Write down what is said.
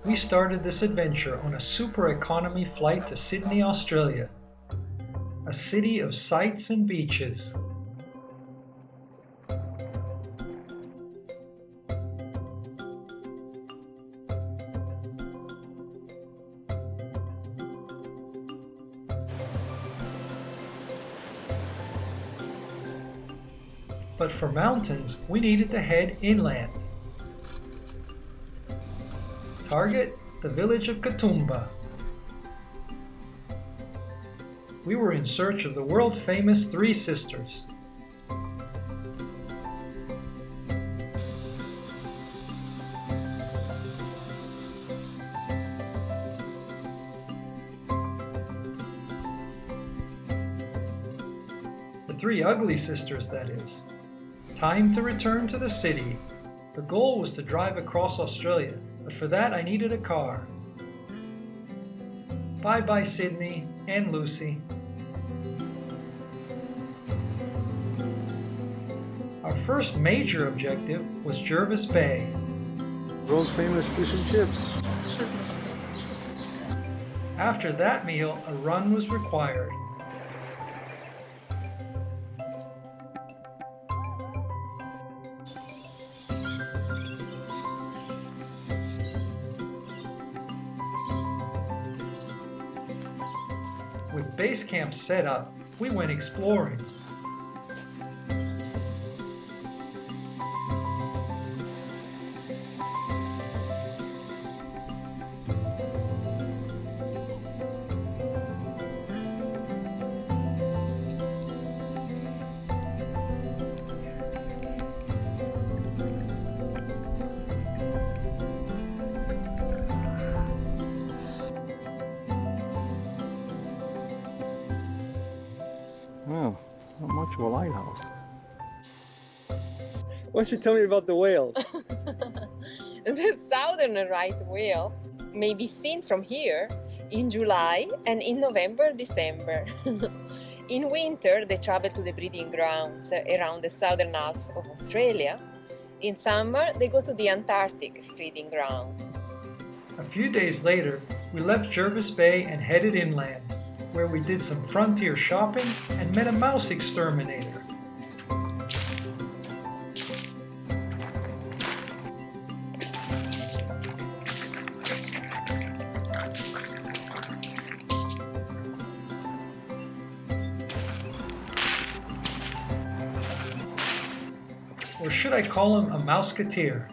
We started this adventure on a super economy flight to Sydney, Australia, a city of sights and beaches. But for mountains, we needed to head inland. Target, the village of Katoomba. We were in search of the world-famous Three Sisters. The Three Ugly Sisters, that is. Time to return to the city. The goal was to drive across Australia, but for that I needed a car. Bye-bye Sydney and Lucy. Our first major objective was Jervis Bay. World famous fish and chips. After that meal, a run was required. With base camp set up, we went exploring. Well, not much of a lighthouse. Why don't you tell me about the whales? The southern right whale may be seen from here in July and in November, December. In winter, they travel to the breeding grounds around the southern half of Australia. In summer, they go to the Antarctic breeding grounds. A few days later, we left Jervis Bay and headed inland, where we did some frontier shopping and met a mouse exterminator. Or should I call him a mouseketeer?